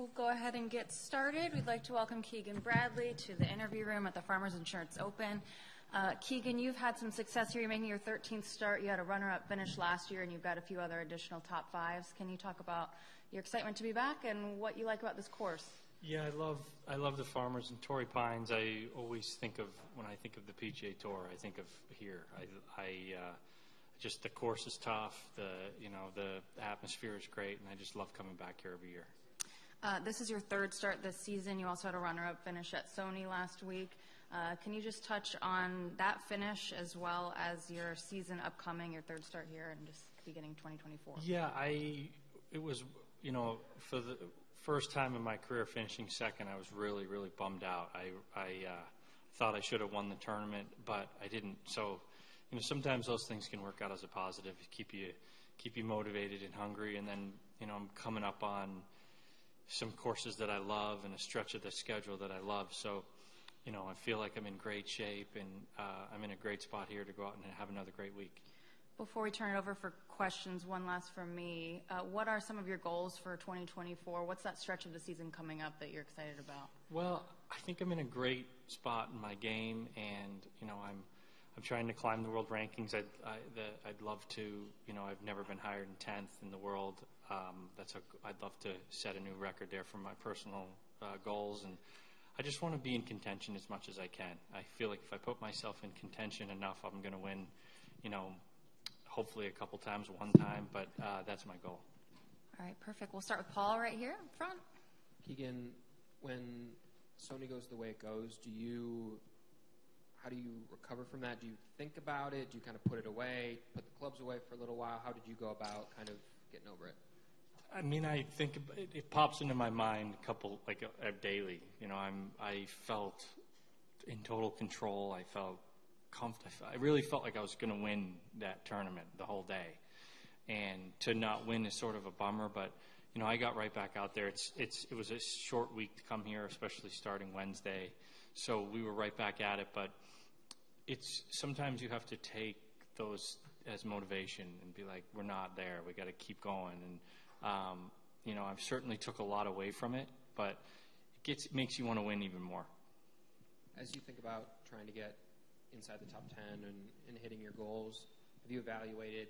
we'll go ahead and get started. We'd like to welcome Keegan Bradley to the interview room at the Farmers Insurance Open. Keegan, you've had some success here. You're making your 13th start. You had a runner-up finish last year, and you've got a few other additional top fives. Can you talk about your excitement to be back and what you like about this course? Yeah, I love the Farmers and Torrey Pines. I always think of, when I think of the PGA Tour, I think of here. Just the course is tough. The atmosphere is great, and I just love coming back here every year. This is your third start this season. You also had a runner-up finish at Sony last week. Can you just touch on that finish as well as your season upcoming, your third start here, and just beginning 2024? Yeah, it was, for the first time in my career finishing second, I was really, really bummed out. I thought I should have won the tournament, but I didn't. So, sometimes those things can work out as a positive, keep you motivated and hungry. And then, I'm coming up on some courses that I love and a stretch of the schedule that I love. So, I feel like I'm in great shape, and I'm in a great spot here to go out and have another great week. Before we turn it over for questions, one last from me. What are some of your goals for 2024? What's that stretch of the season coming up that you're excited about? Well, I think I'm in a great spot in my game, and I'm trying to climb the world rankings. I'd love to. I've never been higher than 10th in the world. I'd love to set a new record there for my personal goals, and I just want to be in contention as much as I can. I feel like if I put myself in contention enough, I'm going to win. Hopefully a couple times, one time, but that's my goal. All right, perfect. We'll start with Paul right here in front. Keegan, when Sony goes the way it goes, how do you recover from that? Do you think about it? Do you kind of put it away, put the clubs away for a little while? How did you go about kind of getting over it? I mean, I think it pops into my mind daily. I felt in total control. I felt comfortable. I really felt like I was going to win that tournament the whole day, and to not win is sort of a bummer. But I got right back out there. It was a short week to come here, especially starting Wednesday, so we were right back at it. But sometimes you have to take those as motivation and be like, we're not there. We got to keep going. And I've certainly took a lot away from it, but it makes you want to win even more. As you think about trying to get inside the top 10 and hitting your goals, have you evaluated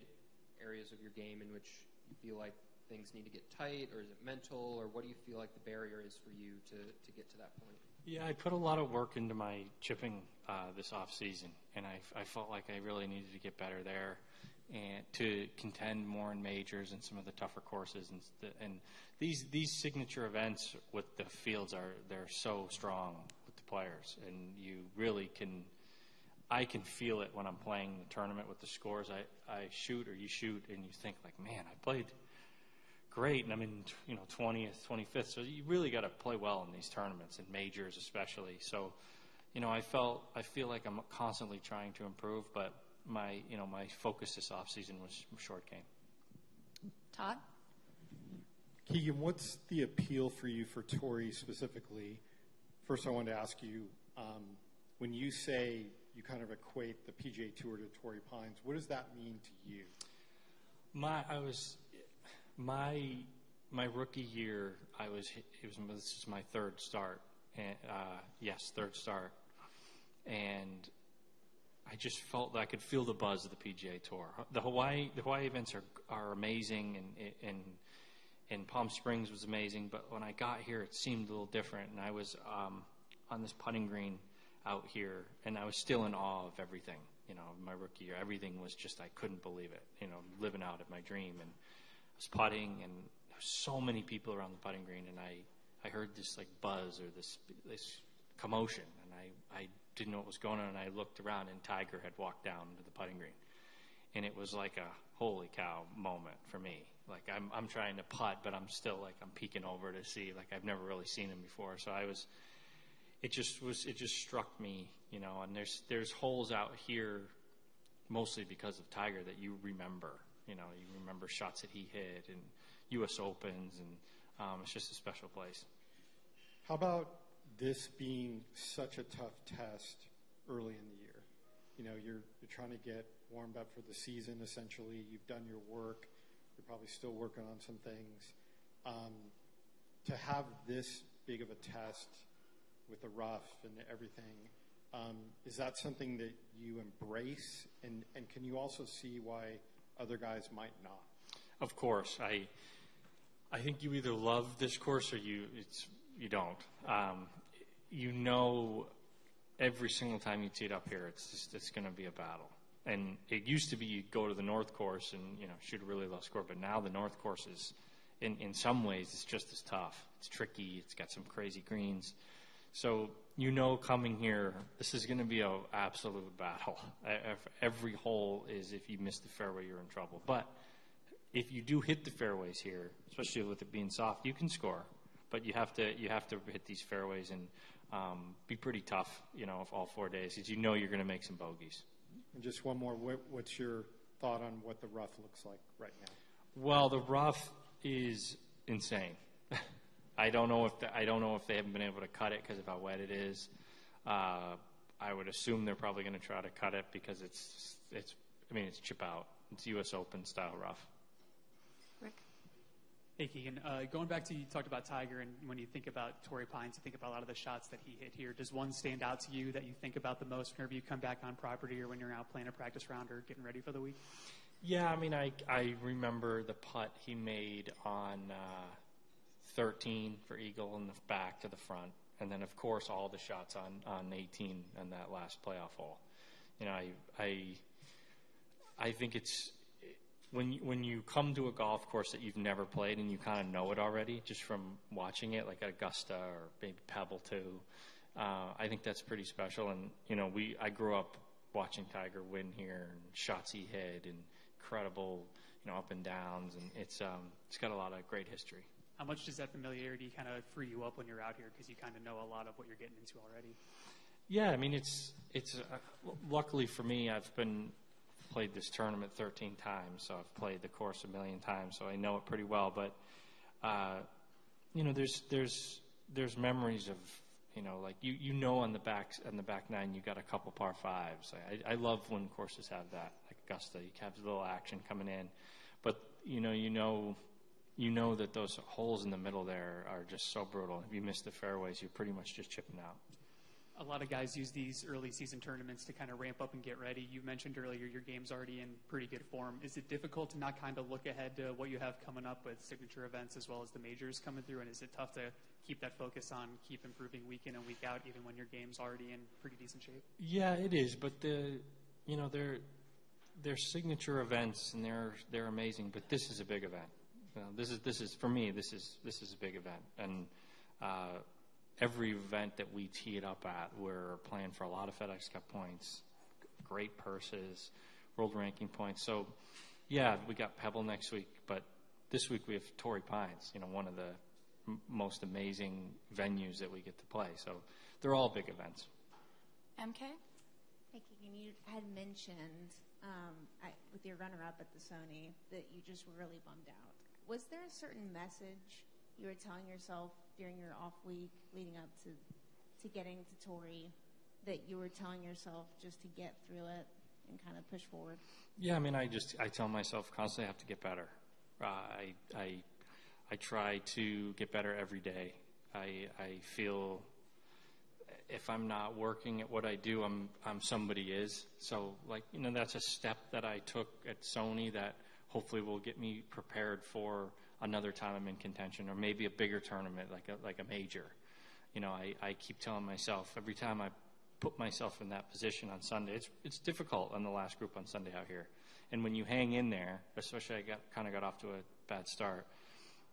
areas of your game in which you feel like things need to get tight, or is it mental, or what do you feel like the barrier is for you to get to that point? Yeah, I put a lot of work into my chipping this off season, and I felt like I really needed to get better there and to contend more in majors and some of the tougher courses. And these signature events with the fields they're so strong with the players, and you really can. I can feel it when I'm playing the tournament with the scores. I shoot or you shoot, and you think like, man, I played great, and I'm in 20th, 25th. So you really got to play well in these tournaments and majors especially. So, I feel like I'm constantly trying to improve, but my focus this off season was short game. Todd? Keegan, what's the appeal for you for Torrey specifically? First, I wanted to ask you, when you say you kind of equate the PGA Tour to Torrey Pines, what does that mean to you? My rookie year, this is my third start, and third start, and I just felt that I could feel the buzz of the PGA Tour. The Hawaii events are amazing, and Palm Springs was amazing, but when I got here, it seemed a little different, and I was on this putting green out here, and I was still in awe of everything. My rookie year, everything was just, I couldn't believe it. Living out of my dream, and I was putting, and there was so many people around the putting green, and I heard this like buzz or this commotion, and I didn't know what was going on, and I looked around, and Tiger had walked down to the putting green, and it was like a holy cow moment for me. Like I'm trying to putt, but I'm still like I'm peeking over to see, like I've never really seen him before, so it just struck me, and there's holes out here mostly because of Tiger that you remember. You remember shots that he hit and U.S. Opens, and it's just a special place. How about this being such a tough test early in the year? You're trying to get warmed up for the season, essentially. You've done your work. You're probably still working on some things. to have this big of a test with the rough and everything, is that something that you embrace? And can you also see why other guys might not? Of course. I think you either love this course or you don't. You know, every single time you tee it up here, it's going to be a battle. And it used to be you'd go to the North Course and, you know, shoot a really low score, but now the North Course is, in some ways, it's just as tough. It's tricky. It's got some crazy greens. So, you know, coming here, this is going to be an absolute battle. Every hole is, if you miss the fairway, you're in trouble. But if you do hit the fairways here, especially with it being soft, you can score. But you have to hit these fairways and be pretty tough, you know, all 4 days, because you know you're going to make some bogeys. And just one more, what's your thought on what the rough looks like right now? Well, the rough is insane. I don't know if they haven't been able to cut it because of how wet it is. I would assume they're probably going to try to cut it because it's chip out. It's U.S. Open style rough. Rick? Hey, Keegan. Going back to, you talked about Tiger, and when you think about Torrey Pines, you think about a lot of the shots that he hit here. Does one stand out to you that you think about the most whenever you come back on property or when you're out playing a practice round or getting ready for the week? Yeah, I mean, I remember the putt he made on 13 for eagle in the back to the front, and then, of course, all the shots on 18 on that last playoff hole. You know, I think it's when you come to a golf course that you've never played and you kind of know it already just from watching it, like at Augusta or maybe Pebble too. I think that's pretty special. And you know, I grew up watching Tiger win here and shots he hit and incredible, you know, up and downs, and it's got a lot of great history. How much does that familiarity kind of free you up when you're out here because you kind of know a lot of what you're getting into already? Yeah, I mean, it's luckily for me, I've played this tournament 13 times, so I've played the course a million times, so I know it pretty well. But you know, there's memories of, you know, like you know on the back nine you got a couple par fives. I love when courses have that, like Augusta. You have a little action coming in, but you know that those holes in the middle there are just so brutal. If you miss the fairways, you're pretty much just chipping out. A lot of guys use these early season tournaments to kind of ramp up and get ready. You mentioned earlier your game's already in pretty good form. Is it difficult to not kind of look ahead to what you have coming up with signature events as well as the majors coming through? And is it tough to keep that focus on keep improving week in and week out even when your game's already in pretty decent shape? Yeah, it is. But they're signature events and they're amazing. But this is a big event. You know, this is for me. This is a big event, and every event that we tee it up at, we're playing for a lot of FedEx Cup points, great purses, world ranking points. So, yeah, we got Pebble next week, but this week we have Torrey Pines, you know, one of the most amazing venues that we get to play. So they're all big events. MK? Hey, Keegan, you had mentioned with your runner-up at the Sony that you just were really bummed out. Was there a certain message you were telling yourself during your off week leading up to getting to Torrey that you were telling yourself just to get through it and kind of push forward? Yeah, I mean, I tell myself constantly I have to get better. I try to get better every day. I feel if I'm not working at what I do, I'm somebody is. So, like, you know, that's a step that I took at Sony that hopefully will get me prepared for another time I'm in contention, or maybe a bigger tournament like a major. You know, I keep telling myself every time I put myself in that position on Sunday, it's difficult on the last group on Sunday out here. And when you hang in there, especially I got off to a bad start,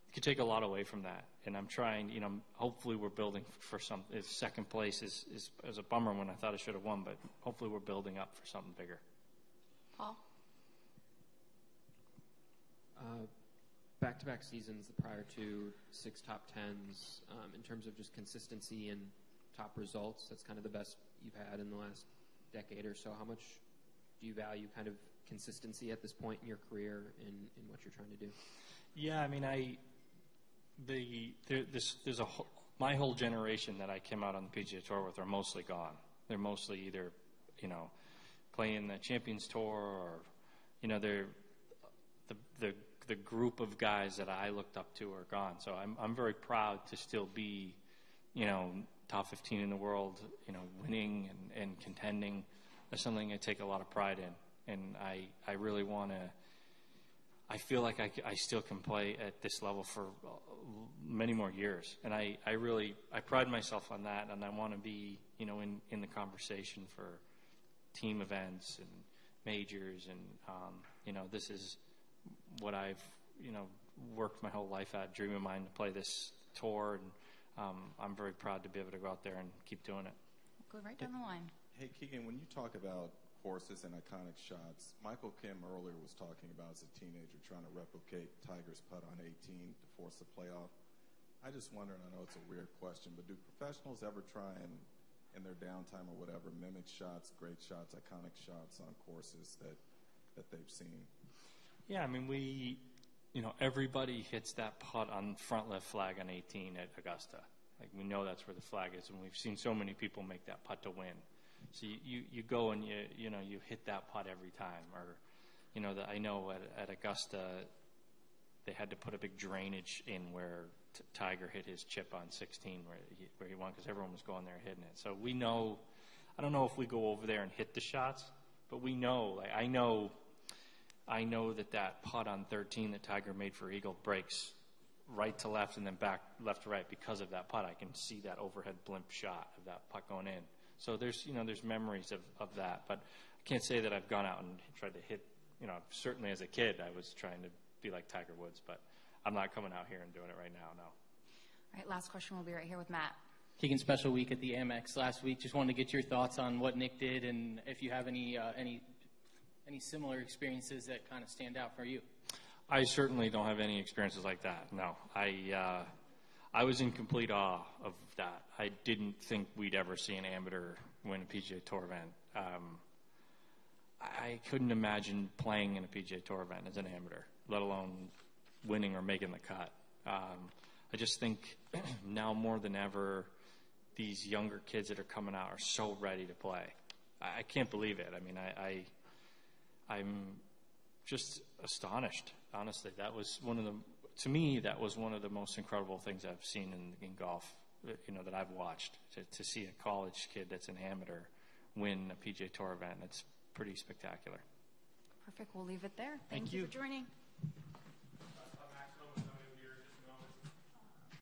it could take a lot away from that. And I'm trying, you know, hopefully we're building for something. Second place is a bummer when I thought I should have won, but hopefully we're building up for something bigger. Paul? Back-to-back seasons, the prior to 6 top 10s, in terms of just consistency and top results, that's kind of the best you've had in the last decade or so. How much do you value kind of consistency at this point in your career in what you're trying to do? Yeah, I mean, my whole generation that I came out on the PGA Tour with are mostly gone. They're mostly either, you know, playing the Champions Tour or, you know, they're the the group of guys that I looked up to are gone. So I'm very proud to still be, you know, top 15 in the world, you know, winning and contending. That's something I take a lot of pride in, and I really want to. I feel like I still can play at this level for many more years, and I pride myself on that, and I want to be, you know, in the conversation for team events and majors, and you know, this is what I've, you know, worked my whole life at, dream of mine to play this tour, and I'm very proud to be able to go out there and keep doing it. Go right down the line. Hey, Keegan, when you talk about courses and iconic shots, Michael Kim earlier was talking about as a teenager trying to replicate Tiger's putt on 18 to force a playoff. I just wonder, and I know it's a weird question, but do professionals ever try and, in their downtime or whatever, mimic shots, great shots, iconic shots on courses that they've seen? Yeah, I mean, you know, everybody hits that putt on front left flag on 18 at Augusta. Like, we know that's where the flag is, and we've seen so many people make that putt to win. So you go and you know, you hit that putt every time. Or, you know, I know at Augusta they had to put a big drainage in where Tiger hit his chip on 16 where he won, because everyone was going there hitting it. So we know. I don't know if we go over there and hit the shots, but we know. Like, I know that putt on 13 that Tiger made for eagle breaks right to left and then back left to right because of that putt. I can see that overhead blimp shot of that putt going in. So there's memories of that, but I can't say that I've gone out and tried to hit, you know, certainly as a kid I was trying to be like Tiger Woods, but I'm not coming out here and doing it right now, no. All right, last question will be right here with Matt. Keegan, special week at the Amex last week. Just wanted to get your thoughts on what Nick did, and if you have any similar experiences that kind of stand out for you. I certainly don't have any experiences like that, no. I was in complete awe of that. I didn't think we'd ever see an amateur win a PGA Tour event. I couldn't imagine playing in a PGA Tour event as an amateur, let alone winning or making the cut. I just think now more than ever, these younger kids that are coming out are so ready to play. I can't believe it. I mean, I'm just astonished, honestly. That was to me, that was one of the most incredible things I've seen in golf, you know, that I've watched. To see a college kid that's an amateur win a PGA Tour event, it's pretty spectacular. Perfect. We'll leave it there. Thank Thank you you. for joining.